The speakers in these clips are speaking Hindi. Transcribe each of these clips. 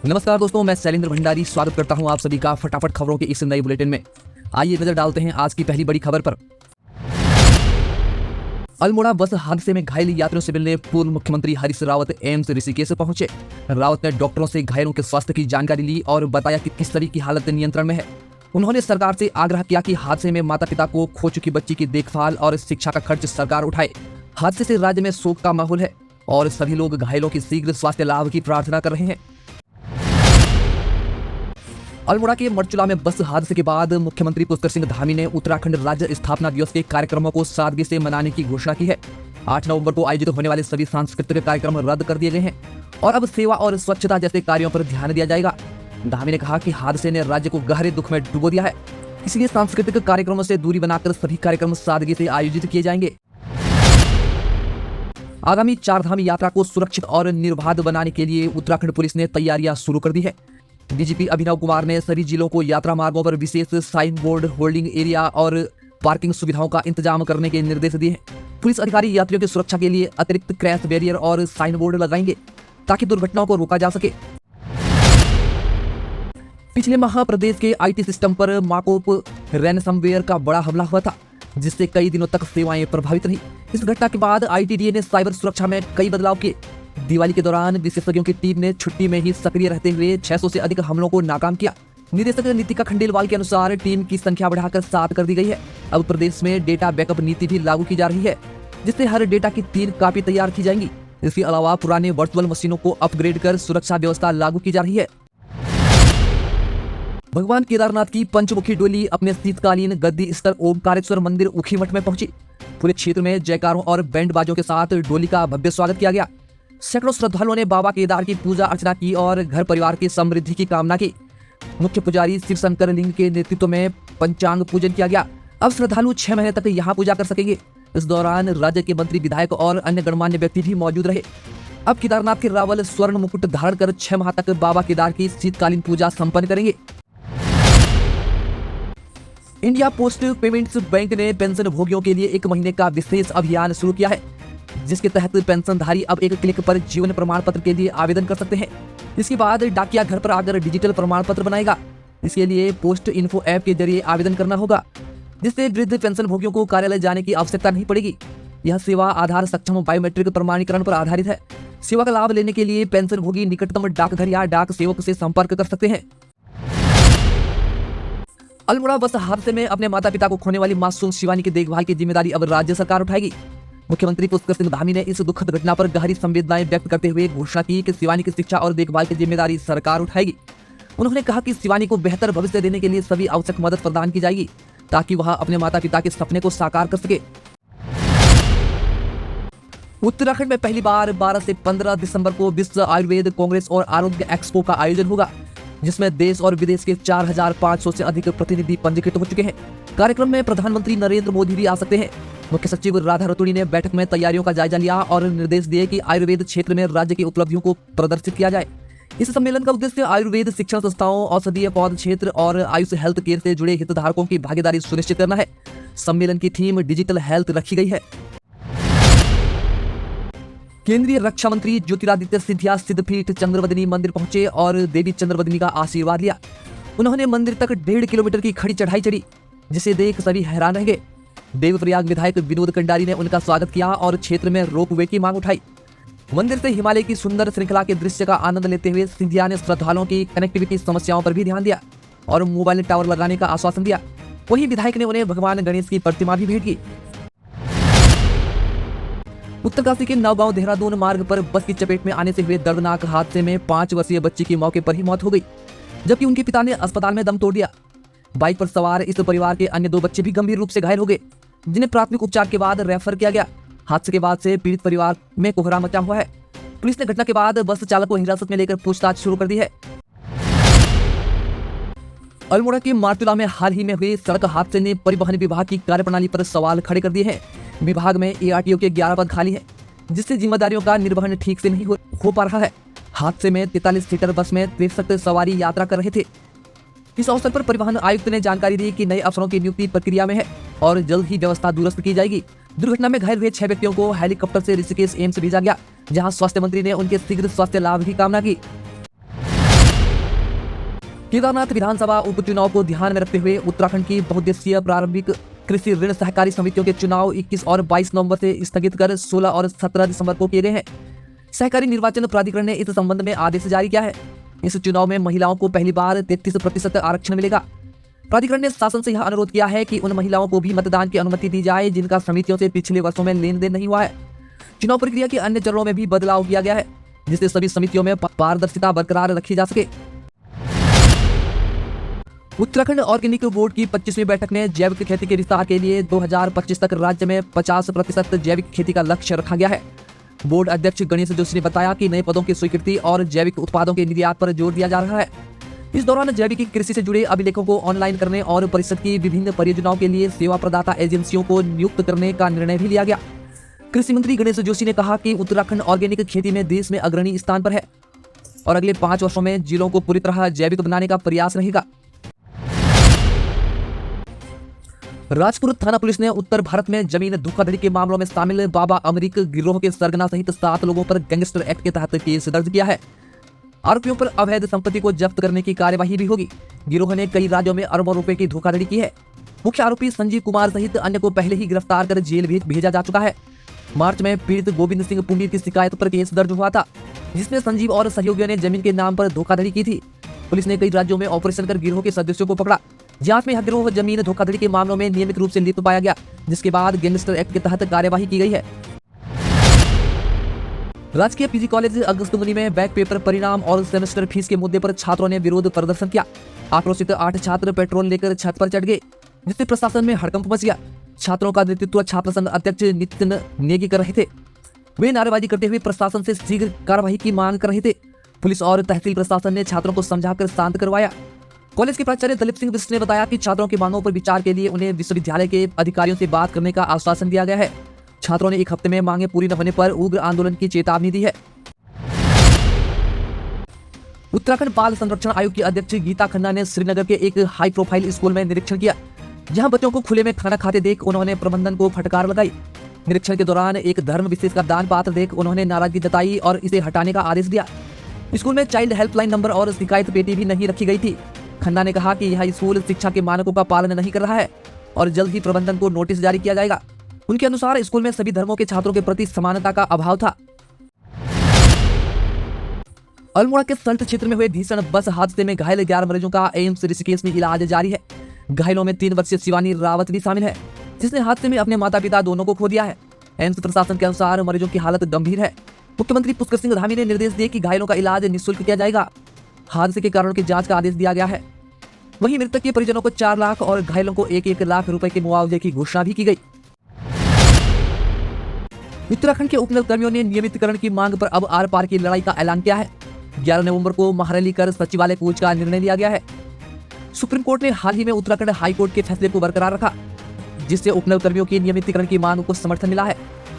नमस्कार दोस्तों, मैं शैलेंद्र भंडारी स्वागत करता हूं आप सभी का फटाफट खबरों के इस नए बुलेटिन में। आइए नजर डालते हैं आज की पहली बड़ी खबर पर। अल्मोड़ा बस हादसे में घायल यात्रियों से मिलने पूर्व मुख्यमंत्री हरीश रावत एम्स ऋषिकेश पहुंचे। रावत ने डॉक्टरों से घायलों के स्वास्थ्य की जानकारी ली और बताया कि किस तरह की हालत नियंत्रण में है। उन्होंने सरकार से आग्रह किया कि हादसे में माता पिता को खो चुकी बच्ची की देखभाल और शिक्षा का खर्च सरकार उठाए। हादसे से राज्य में शोक का माहौल है और सभी लोग घायलों की शीघ्र स्वास्थ्य लाभ की प्रार्थना कर रहे हैं। अल्मोड़ा के मरचुला में बस हादसे के बाद मुख्यमंत्री पुष्कर सिंह धामी ने उत्तराखंड राज्य स्थापना दिवस के कार्यक्रमों को सादगी से मनाने की घोषणा की है। 8 नवंबर को आयोजित होने वाले सभी सांस्कृतिक कार्यक्रम रद्द कर दिए गए हैं और अब सेवा और स्वच्छता जैसे कार्यों पर ध्यान दिया जाएगा। धामी ने कहा कि हादसे ने राज्य को गहरे दुख में डुबो दिया है, इसलिए सांस्कृतिक कार्यक्रमों से दूरी बनाकर सभी कार्यक्रम सादगी से आयोजित किए जाएंगे। आगामी चारधाम यात्रा को सुरक्षित और निर्बाध बनाने के लिए उत्तराखंड पुलिस ने तैयारियां शुरू कर दी है। डीजीपी अभिनव कुमार ने सभी जिलों को यात्रा मार्गों पर विशेष साइन बोर्ड, होल्डिंग एरिया और पार्किंग सुविधाओं का इंतजाम करने के निर्देश दिए हैं। पुलिस अधिकारी यात्रियों की सुरक्षा के लिए अतिरिक्त क्रैश बैरियर और साइन बोर्ड लगाएंगे ताकि दुर्घटनाओं को रोका जा सके। पिछले माह प्रदेश के आईटी सिस्टम पर माकोप रैनसमवेयर का बड़ा हमला हुआ था, जिससे कई दिनों तक सेवाएं प्रभावित रही। इस घटना के बाद आईटीडीए ने साइबर सुरक्षा में कई बदलाव किए। दिवाली के दौरान विशेषज्ञों की टीम ने छुट्टी में ही सक्रिय रहते हुए 600 से अधिक हमलों को नाकाम किया। निदेशक नीतिका खंडेलवाल के अनुसार टीम की संख्या बढ़ाकर 7 कर दी गई है। अब प्रदेश में डेटा बैकअप नीति भी लागू की जा रही है, जिससे हर डेटा की 3 कॉपी तैयार की जाएंगी। इसके अलावा पुराने वर्चुअल मशीनों को अपग्रेड कर सुरक्षा व्यवस्था लागू की जा रही है। भगवान केदारनाथ की पंचमुखी डोली अपने शीतकालीन गद्दी स्तर ओमकारेश्वर मंदिर ऊखीमठ में पहुंची। पूरे क्षेत्र में जयकारों और बैंड बाजों के साथ डोली का भव्य स्वागत किया गया। सैकड़ों श्रद्धालुओं ने बाबा केदार की पूजा अर्चना की और घर परिवार की समृद्धि की कामना की। मुख्य पुजारी शिव शंकर लिंग के नेतृत्व में पंचांग पूजन किया गया। अब श्रद्धालु 6 महीने तक यहाँ पूजा कर सकेंगे। इस दौरान राज्य के मंत्री, विधायक और अन्य गणमान्य व्यक्ति भी मौजूद रहे। अब केदारनाथ के रावल स्वर्ण मुकुट धारण कर 6 माह तक बाबा केदार की शीतकालीन पूजा संपन्न करेंगे। इंडिया पोस्ट पेमेंट्स बैंक ने पेंशन भोगियों के लिए 1 महीने का विशेष अभियान शुरू किया है, जिसके तहत पेंशनधारी अब एक क्लिक पर जीवन प्रमाण पत्र के लिए आवेदन कर सकते हैं। इसके बाद डाकिया घर पर आकर डिजिटल प्रमाण पत्र बनाएगा। इसके लिए पोस्ट इन्फो ऐप के जरिए आवेदन करना होगा, जिससे वृद्ध पेंशन भोगियों को कार्यालय जाने की आवश्यकता नहीं पड़ेगी। यह सेवा आधार सक्षम बायोमेट्रिक प्रमाणीकरण पर आधारित है। सेवा का लाभ लेने के लिए पेंशन भोगी निकटतम डाकघर या डाक सेवक से संपर्क कर सकते हैं। अल्मोड़ा बस हादसे में अपने माता पिता को खोने वाली मासूम शिवानी की देखभाल की जिम्मेदारी अब राज्य सरकार उठाएगी। मुख्यमंत्री पुष्कर सिंह धामी ने इस दुखद घटना पर गहरी संवेदनाएं व्यक्त करते हुए घोषणा की कि शिवानी की शिक्षा और देखभाल की जिम्मेदारी सरकार उठाएगी। उन्होंने कहा कि शिवानी को बेहतर भविष्य देने के लिए सभी आवश्यक मदद प्रदान की जाएगी, ताकि वह अपने माता पिता के सपने को साकार कर सके। उत्तराखंड में पहली बार 12 से 15 दिसंबर को विश्व आयुर्वेद कांग्रेस और आरोग्य एक्सपो का आयोजन होगा, जिसमें देश और विदेश के 4500 से अधिक प्रतिनिधि पंजीकृत हो चुके हैं। कार्यक्रम में प्रधानमंत्री नरेंद्र मोदी भी आ सकते हैं। मुख्य सचिव राधा रतूड़ी ने बैठक में तैयारियों का जायजा लिया और निर्देश दिए कि आयुर्वेद क्षेत्र में राज्य की उपलब्धियों को प्रदर्शित किया जाए। इस सम्मेलन का उद्देश्य आयुर्वेद शिक्षण संस्थाओं, औषधीय पौध क्षेत्र और आयुष हेल्थ केयर से जुड़े हितधारकों की भागीदारी सुनिश्चित करना है। सम्मेलन की थीम डिजिटल हेल्थ रखी गई है। केंद्रीय रक्षा मंत्री ज्योतिरादित्य सिंधिया सिद्धपीठ चंद्रवदनी मंदिर पहुंचे और देवी चंद्रवदनी का आशीर्वाद लिया। उन्होंने मंदिर तक 1.5 किलोमीटर की खड़ी चढ़ाई चढ़ी, जिसे देख सभी हैरान रह गए। देवप्रयाग विधायक विनोद कंडारी ने उनका स्वागत किया और क्षेत्र में रोपवे की मांग उठाई। मंदिर से हिमालय की सुंदर श्रृंखला के दृश्य का आनंद लेते हुए सिंधिया ने श्रद्धालुओं की कनेक्टिविटी समस्याओं पर भी ध्यान दिया और मोबाइल टावर लगाने का आश्वासन दिया। वहीं विधायक ने उन्हें भगवान गणेश की प्रतिमा भी भेंट की। उत्तरकाशी के नौगांव देहरादून मार्ग पर बस की चपेट में आने से हुए दर्दनाक हादसे में 5 वर्षीय बच्ची की मौके पर ही मौत हो गई, जबकि उनके पिता ने अस्पताल में दम तोड़ दिया। बाइक पर सवार इस परिवार के अन्य 2 बच्चे भी गंभीर रूप से घायल हो गए, जिन्हें प्राथमिक उपचार के बाद रेफर किया गया। हादसे के बाद से पीड़ित परिवार में कोहराम मचा हुआ है। पुलिस ने घटना के बाद बस चालक को हिरासत में लेकर पूछताछ शुरू कर दी है। अल्मोड़ा के मारतुला में हाल ही में हुए सड़क हादसे ने परिवहन विभाग की कार्यप्रणाली पर सवाल खड़े कर दिए हैं। विभाग में एआरटीओ के 11 पद खाली है, जिससे जिम्मेदारियों का निर्वहन ठीक से नहीं हो पा रहा है। हादसे में 43 सीटर बस में 63 सवारी यात्रा कर रहे थे। इस अवसर पर परिवहन आयुक्त ने जानकारी दी कि नए अफसरों की नियुक्ति प्रक्रिया में है और जल्द ही व्यवस्था दुरुस्त की जाएगी। दुर्घटना में घायल हुए 6 व्यक्तियों को हेलीकॉप्टर से ऋषिकेश एम्स भेजा गया, जहां स्वास्थ्य मंत्री ने उनके शीघ्र स्वास्थ्य लाभ की कामना की। केदारनाथ विधानसभा उपचुनाव को ध्यान में रखते हुए उत्तराखंड की बहुउद्देशीय प्रारंभिक कृषि ऋण सहकारी समितियों के चुनाव 21 और 22 नवंबर से स्थगित कर 16 और 17 दिसंबर को किए गए हैं। सहकारी निर्वाचन प्राधिकरण ने इस संबंध में आदेश जारी किया है। इस चुनाव में महिलाओं को पहली बार 33% आरक्षण मिलेगा। प्राधिकरण ने शासन से यह अनुरोध किया है कि उन महिलाओं को भी मतदान की अनुमति दी जाए जिनका समितियों से पिछले वर्षों में लेन देन नहीं हुआ है। चुनाव प्रक्रिया के अन्य चरणों में भी बदलाव किया गया है जिससे सभी समितियों में पारदर्शिता बरकरार रखी जा सके। उत्तराखंड ऑर्गेनिक बोर्ड की 25वीं बैठक में जैविक खेती के विस्तार के लिए 2025 तक राज्य में 50% जैविक खेती का लक्ष्य रखा गया है। बोर्ड अध्यक्ष गणेश जोशी ने बताया कि नए पदों की स्वीकृति और जैविक उत्पादों के निर्यात पर जोर दिया जा रहा है। इस दौरान जैविक कृषि से जुड़े अभिलेखों को ऑनलाइन करने और परिषद की विभिन्न परियोजनाओं के लिए सेवा प्रदाता एजेंसियों को नियुक्त करने का निर्णय भी लिया गया। कृषि मंत्री गणेश जोशी ने कहा कि उत्तराखंड ऑर्गेनिक खेती में देश में अग्रणी स्थान पर है और अगले 5 वर्षों में जिलों को पूरी तरह जैविक बनाने का प्रयास रहेगा। राजपुर थाना पुलिस ने उत्तर भारत में जमीन धोखाधड़ी के मामलों में शामिल बाबा अमरीक गिरोह के सरगना सहित 7 लोगों पर गैंगस्टर एक्ट के तहत केस दर्ज किया है। आरोपियों पर अवैध संपत्ति को जब्त करने की कार्यवाही भी होगी। गिरोह ने कई राज्यों में अरबों रुपए की धोखाधड़ी की है। मुख्य आरोपी संजीव कुमार सहित अन्य को पहले ही गिरफ्तार कर जेल भेजा जा चुका है। मार्च में पीड़ित गोविंद सिंह पुंडीर की शिकायत पर केस दर्ज हुआ था जिसमें संजीव और सहयोगियों ने जमीन के नाम पर धोखाधड़ी की थी। पुलिस ने कई राज्यों में ऑपरेशन कर गिरोह के सदस्यों को पकड़ा। जांच में यह गिरोह जमीन धोखाधड़ी के मामलों में नियमित रूप से लिप्त पाया गया जिसके बाद गैंगस्टर एक्ट के तहत कार्यवाही की गई है। राजकीय पीजी कॉलेज अगस्तमुनि में बैक पेपर परिणाम और सेमेस्टर फीस के मुद्दे पर छात्रों ने विरोध प्रदर्शन किया। आक्रोशित 8 छात्र पेट्रोल लेकर छत पर चढ़ गए जिससे प्रशासन में हड़कंप मच गया। छात्रों का नेतृत्व छात्र संघ अध्यक्ष नितिन नेगी कर रहे थे। वे नारेबाजी करते हुए प्रशासन से शीघ्र कार्रवाई की मांग कर रहे थे। पुलिस और तहसील प्रशासन ने छात्रों को समझाकर शांत करवाया। कॉलेज के प्राचार्य दलीप सिंह बिष्ट ने बताया कि छात्रों की मांगों पर विचार के लिए उन्हें विश्वविद्यालय के अधिकारियों से बात करने का आश्वासन दिया गया है। छात्रों ने 1 हफ्ते में मांगे पूरी न होने पर उग्र आंदोलन की चेतावनी दी है। उत्तराखंड बाल संरक्षण आयोग की अध्यक्ष गीता खन्ना ने श्रीनगर के एक हाई प्रोफाइल स्कूल में निरीक्षण किया जहां बच्चों को खुले में खाना खाते देख उन्होंने प्रबंधन को फटकार लगाई। निरीक्षण के दौरान एक धर्म विशेष का दान पात्र देख उन्होंने नाराजगी जताई और इसे हटाने का आदेश दिया। स्कूल में चाइल्ड हेल्पलाइन नंबर और शिकायत पेटी भी नहीं रखी गई थी। खन्ना ने कहा कि यह स्कूल शिक्षा के मानकों का पालन नहीं कर रहा है और जल्द ही प्रबंधन को नोटिस जारी किया जाएगा। उनके अनुसार स्कूल में सभी धर्मों के छात्रों के प्रति समानता का अभाव था। अल्मोड़ा के सल्ट क्षेत्र में हुए भीषण बस हादसे में घायल 11 मरीजों का एम्स ऋषिकेश में इलाज जारी है। घायलों में 3 वर्षीय शिवानी रावत भी शामिल है जिसने हादसे में अपने माता पिता दोनों को खो दिया है। एम्स प्रशासन के अनुसार मरीजों की हालत गंभीर है। मुख्यमंत्री पुष्कर सिंह धामी ने निर्देश दिए कि घायलों का इलाज निःशुल्क किया जाएगा। हादसे के कारणों की जांच का आदेश दिया गया है। वहीं मृतक के परिजनों को 4 लाख और घायलों को 1-1 लाख रुपए के मुआवजे की घोषणा भी की गई। उत्तराखंड के उपनल कर्मियों ने नियमितीकरण की मांग पर अब आर पार की लड़ाई का ऐलान किया है। 11 नवंबर को महारैली कर सचिवालय कूच का निर्णय लिया गया है। सुप्रीम कोर्ट ने हाल ही में उत्तराखंड हाई कोर्ट के फैसले को बरकरार रखा जिससे उपनल कर्मियों की नियमितीकरण की मांग को समर्थन मिला है,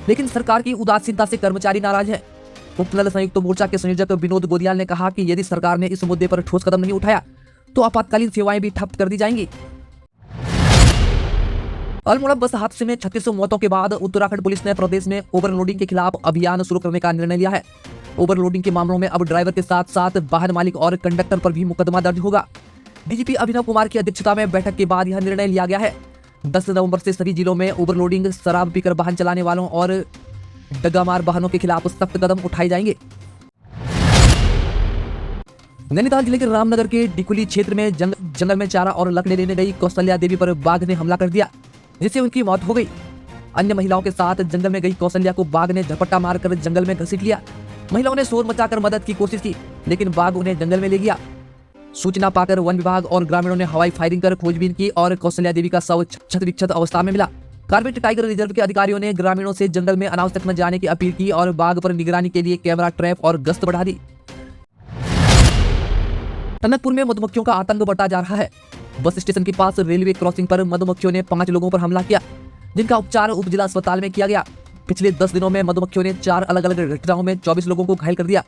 लेकिन सरकार की उदासीनता से कर्मचारी नाराज है। उपनल संयुक्त मोर्चा के संयोजक विनोद गोदियाल ने कहा कि यदि सरकार ने इस मुद्दे पर ठोस कदम नहीं उठाया तो आपातकालीन सेवाएं भी ठप कर दी जाएंगी। अल्मोड़ा बस हादसे में 36 मौतों के बाद उत्तराखंड पुलिस ने प्रदेश में ओवरलोडिंग के खिलाफ अभियान शुरू करने का निर्णय लिया है। ओवरलोडिंग के मामलों में अब ड्राइवर के साथ साथ वाहन मालिक और कंडक्टर पर भी मुकदमा दर्ज होगा। डीजीपी अभिनव कुमार की अध्यक्षता में बैठक के बाद यह निर्णय लिया गया है। 10 नवंबर से सभी जिलों में ओवरलोडिंग, शराब पीकर वाहन चलाने वालों और डग्गामार वाहनों के खिलाफ सख्त कदम उठाए जाएंगे। नैनीताल जिले के रामनगर के डिकुली क्षेत्र में जंगल में चारा और लकड़ी लेने गई कौशल्या देवी पर बाघ ने हमला कर दिया जिससे उनकी मौत हो गई। अन्य महिलाओं के साथ जंगल में गई कौशल्या को बाघ ने झपट्टा मारकर जंगल में घसीट लिया। महिलाओं ने शोर मचाकर मदद की कोशिश की लेकिन बाघ उन्हें जंगल में ले गया। सूचना पाकर वन विभाग और ग्रामीणों ने हवाई फायरिंग कर खोजबीन की और कौशल्या देवी का शव क्षत विक्षत अवस्था में मिला। कार्बेट टाइगर रिजर्व के अधिकारियों ने ग्रामीणों से जंगल में अनावश्यक न जाने की अपील की और बाघ पर निगरानी के लिए कैमरा ट्रैप और गश्त बढ़ा दी। टनकपुर में मधुमक्खियों का आतंक बढ़ता जा रहा है। बस स्टेशन के पास रेलवे क्रॉसिंग पर मधुमक्खियों ने 5 लोगों पर हमला किया जिनका उपचार उप जिला अस्पताल में किया गया। पिछले 10 दिनों में मधुमक्खियों ने 4 अलग अलग घटनाओं में 24 लोगों को घायल कर दिया।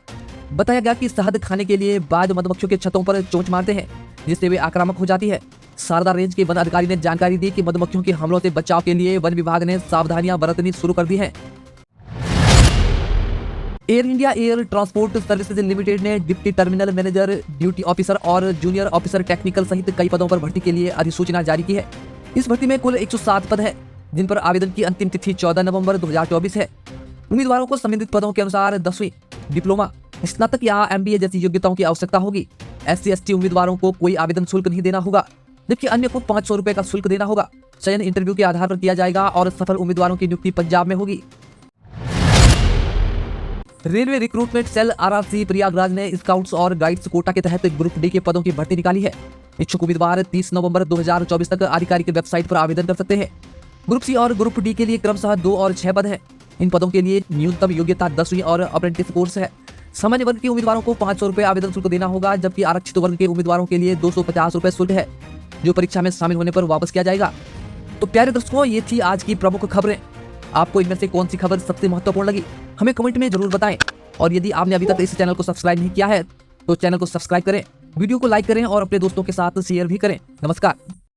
बताया गया कि शहद खाने के लिए बाज मधुमक्खियों के छतों पर चोंच मारते हैं जिससे वे आक्रामक हो जाती है। शारदा रेंज के वन अधिकारी ने जानकारी दी कि मधुमक्खियों के हमलों से बचाव के लिए वन विभाग ने सावधानियां बरतनी शुरू कर दी हैं। Air India air transport services limited ने deputy terminal manager, duty officer और जूनियर ऑफिसर टेक्निकल सहित कई पदों पर भर्ती के लिए अधिसूचना जारी की है। इस भर्ती में कुल 107 पद है, जिन पर आवेदन की अंतिम तिथि 14 नवंबर 2024 है। उम्मीदवारों को संबंधित पदों के अनुसार 10वीं, डिप्लोमा, स्नातक या MBA जैसी योग्यताओं की आवश्यकता होगी। SC/ST उम्मीदवारों को कोई आवेदन शुल्क नहीं देना होगा, जबकि अन्य को 500 रुपए का शुल्क देना होगा। चयन इंटरव्यू के आधार पर किया जाएगा और सफल उम्मीदवारों की नियुक्ति पंजाब में होगी। Railway recruitment cell RRC Prayagraj ने स्काउट्स और गाइड्स कोटा के तहत ग्रुप डी के पदों की भर्ती निकाली है। इच्छुक उम्मीदवार 30 नवंबर 2024 तक आधिकारिक वेबसाइट पर आवेदन कर सकते हैं। ग्रुप सी और ग्रुप डी के लिए क्रमशः 2 और 6 पद हैं। इन पदों के लिए न्यूनतम योग्यता 10वीं और अप्रेंटिस कोर्स है। सामान्य वर्ग के उम्मीदवारों को 500 रुपए आवेदन शुल्क देना होगा, जबकि आरक्षित वर्ग के उम्मीदवारों के लिए 250 रुपए शुल्क है, जो परीक्षा में शामिल होने पर वापस किया जाएगा। तो प्यारे दर्शकों, ये थी आज की प्रमुख खबरें। आपको इनमें से कौन सी खबर सबसे महत्वपूर्ण लगी, हमें कमेंट में जरूर बताएं। और यदि आपने अभी तक इस चैनल को सब्सक्राइब नहीं किया है तो चैनल को सब्सक्राइब करें, वीडियो को लाइक करें और अपने दोस्तों के साथ शेयर भी करें। नमस्कार।